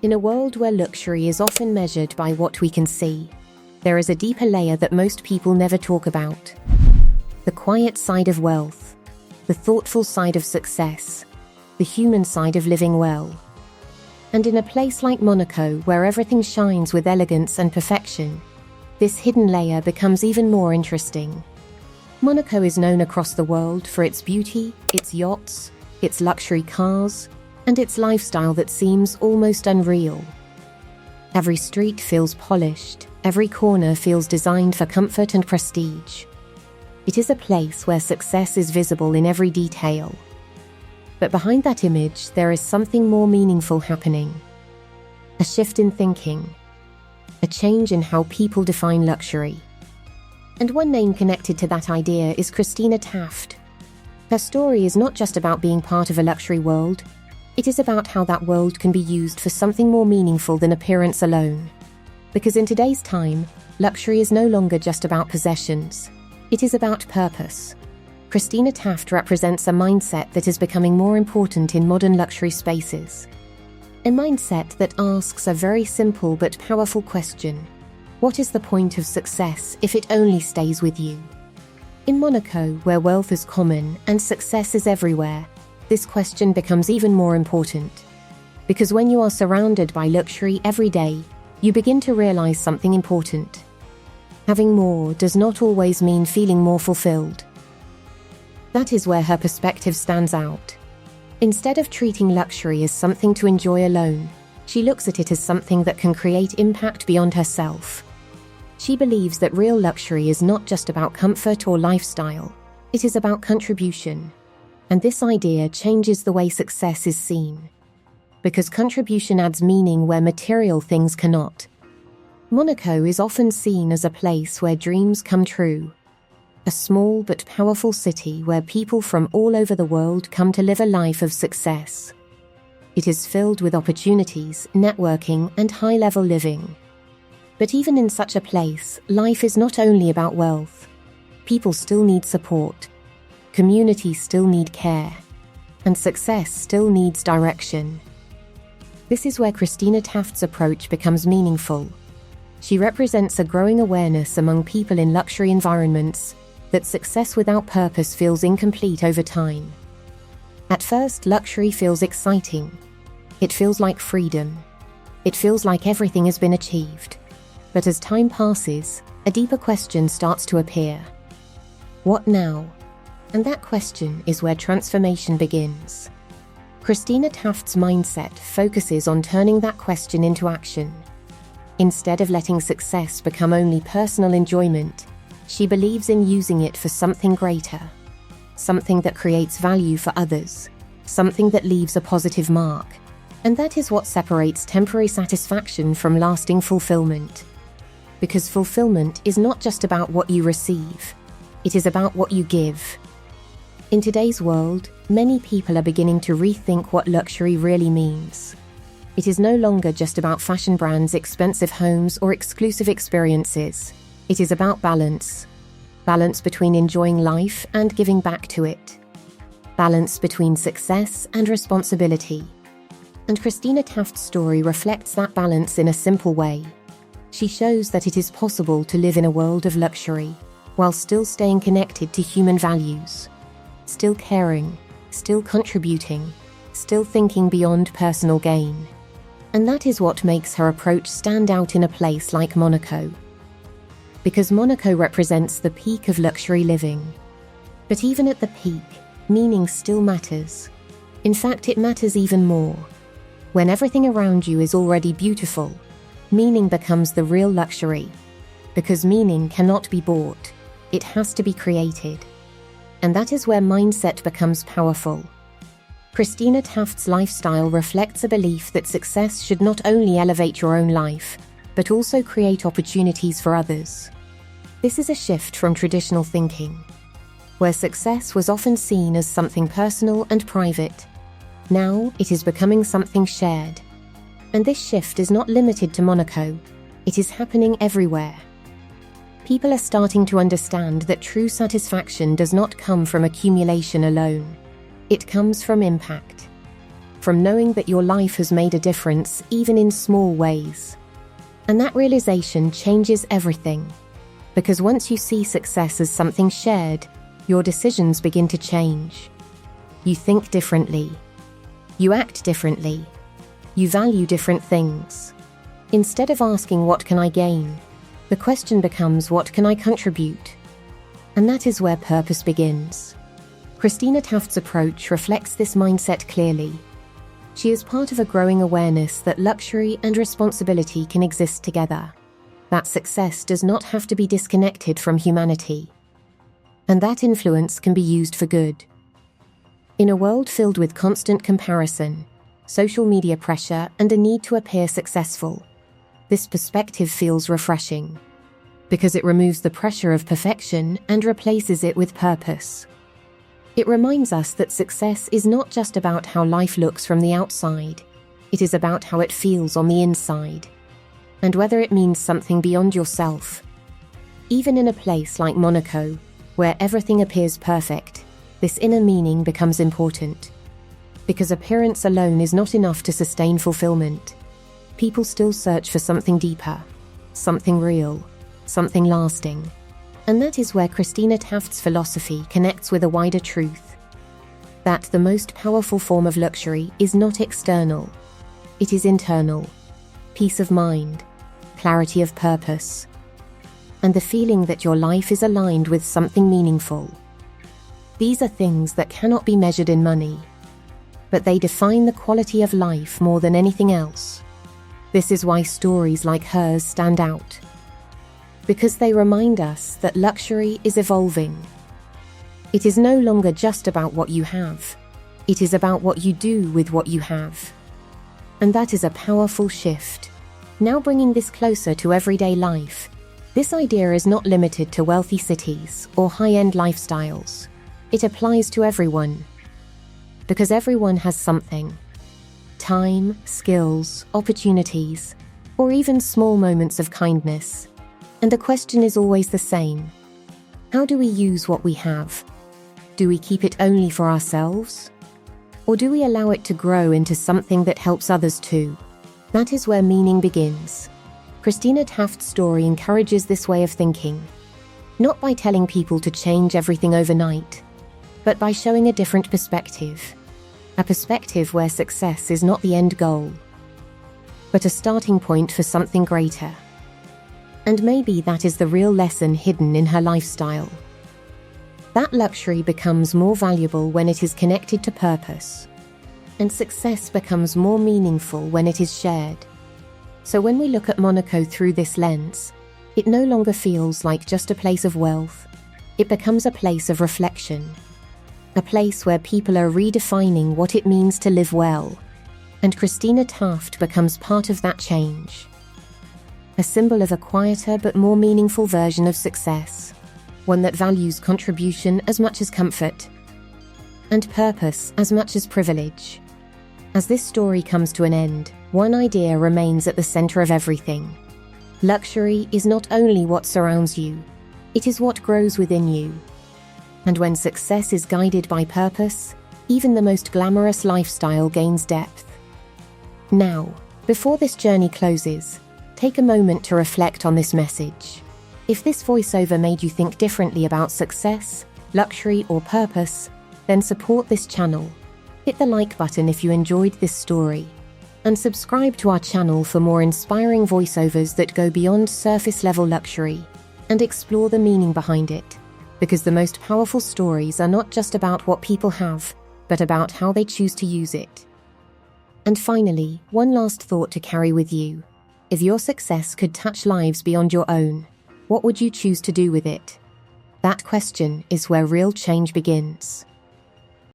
In a world where luxury is often measured by what we can see, there is a deeper layer that most people never talk about. The quiet side of wealth, the thoughtful side of success, the human side of living well. And in a place like Monaco, where everything shines with elegance and perfection, this hidden layer becomes even more interesting. Monaco is known across the world for its beauty, its yachts, its luxury cars, and its lifestyle that seems almost unreal. Every street feels polished, every corner feels designed for comfort and prestige. It is a place where success is visible in every detail. But behind that image, there is something more meaningful happening. A shift in thinking, a change in how people define luxury. And one name connected to that idea is Christina Taft. Her story is not just about being part of a luxury world, it is about how that world can be used for something more meaningful than appearance alone. Because in today's time, luxury is no longer just about possessions. It is about purpose. Christina Taft represents a mindset that is becoming more important in modern luxury spaces. A mindset that asks a very simple but powerful question. What is the point of success if it only stays with you? In Monaco, where wealth is common and success is everywhere, this question becomes even more important. Because when you are surrounded by luxury every day, you begin to realize something important. Having more does not always mean feeling more fulfilled. That is where her perspective stands out. Instead of treating luxury as something to enjoy alone, she looks at it as something that can create impact beyond herself. She believes that real luxury is not just about comfort or lifestyle, it is about contribution. And this idea changes the way success is seen. Because contribution adds meaning where material things cannot. Monaco is often seen as a place where dreams come true. A small but powerful city where people from all over the world come to live a life of success. It is filled with opportunities, networking, and high-level living. But even in such a place, life is not only about wealth. People still need support. Communities still need care. And success still needs direction. This is where Christina Taft's approach becomes meaningful. She represents a growing awareness among people in luxury environments that success without purpose feels incomplete over time. At first, luxury feels exciting. It feels like freedom. It feels like everything has been achieved. But as time passes, a deeper question starts to appear. What now? And that question is where transformation begins. Christina Taft's mindset focuses on turning that question into action. Instead of letting success become only personal enjoyment, she believes in using it for something greater, something that creates value for others, something that leaves a positive mark. And that is what separates temporary satisfaction from lasting fulfillment. Because fulfillment is not just about what you receive, it is about what you give. In today's world, many people are beginning to rethink what luxury really means. It is no longer just about fashion brands, expensive homes, or exclusive experiences. It is about balance. Balance between enjoying life and giving back to it. Balance between success and responsibility. And Christina Taft's story reflects that balance in a simple way. She shows that it is possible to live in a world of luxury, while still staying connected to human values. Still caring, still contributing, still thinking beyond personal gain. And that is what makes her approach stand out in a place like Monaco. Because Monaco represents the peak of luxury living. But even at the peak, meaning still matters. In fact, it matters even more. When everything around you is already beautiful, meaning becomes the real luxury. Because meaning cannot be bought, it has to be created. And that is where mindset becomes powerful. Christina Taft's lifestyle reflects a belief that success should not only elevate your own life, but also create opportunities for others. This is a shift from traditional thinking, where success was often seen as something personal and private. Now it is becoming something shared. And this shift is not limited to Monaco, it is happening everywhere. People are starting to understand that true satisfaction does not come from accumulation alone. It comes from impact. from knowing that your life has made a difference even in small ways. And that realization changes everything. Because once you see success as something shared, your decisions begin to change. You think differently. You act differently. You value different things. Instead of asking, what can I gain? The question becomes, what can I contribute? And that is where purpose begins. Christina Taft's approach reflects this mindset clearly. She is part of a growing awareness that luxury and responsibility can exist together, that success does not have to be disconnected from humanity, and that influence can be used for good. In a world filled with constant comparison, social media pressure, and a need to appear successful, this perspective feels refreshing, because it removes the pressure of perfection and replaces it with purpose. It reminds us that success is not just about how life looks from the outside, it is about how it feels on the inside, and whether it means something beyond yourself. Even in a place like Monaco, where everything appears perfect, this inner meaning becomes important. Because appearance alone is not enough to sustain fulfillment. People still search for something deeper, something real, something lasting. And that is where Christina Taft's philosophy connects with a wider truth. That the most powerful form of luxury is not external. It is internal. Peace of mind, clarity of purpose, and the feeling that your life is aligned with something meaningful. These are things that cannot be measured in money, but they define the quality of life more than anything else. This is why stories like hers stand out. Because they remind us that luxury is evolving. It is no longer just about what you have. It is about what you do with what you have. And that is a powerful shift. Now bringing this closer to everyday life, this idea is not limited to wealthy cities or high-end lifestyles. It applies to everyone. Because everyone has something. Time, skills, opportunities, or even small moments of kindness. And the question is always the same. How do we use what we have? Do we keep it only for ourselves? Or do we allow it to grow into something that helps others too? That is where meaning begins. Christina Taft's story encourages this way of thinking. Not by telling people to change everything overnight, but by showing a different perspective. A perspective where success is not the end goal, but a starting point for something greater. And maybe that is the real lesson hidden in her lifestyle. That luxury becomes more valuable when it is connected to purpose, and success becomes more meaningful when it is shared. So when we look at Monaco through this lens, it no longer feels like just a place of wealth. It becomes a place of reflection, a place where people are redefining what it means to live well. And Christina Taft becomes part of that change. A symbol of a quieter but more meaningful version of success, one that values contribution as much as comfort, and purpose as much as privilege. As this story comes to an end, one idea remains at the center of everything. Luxury is not only what surrounds you, it is what grows within you. And when success is guided by purpose, even the most glamorous lifestyle gains depth. Now, before this journey closes, take a moment to reflect on this message. If this voiceover made you think differently about success, luxury, or purpose, then support this channel. Hit the like button if you enjoyed this story, and subscribe to our channel for more inspiring voiceovers that go beyond surface-level luxury and explore the meaning behind it. Because the most powerful stories are not just about what people have, but about how they choose to use it. And finally, one last thought to carry with you. If your success could touch lives beyond your own, what would you choose to do with it? That question is where real change begins.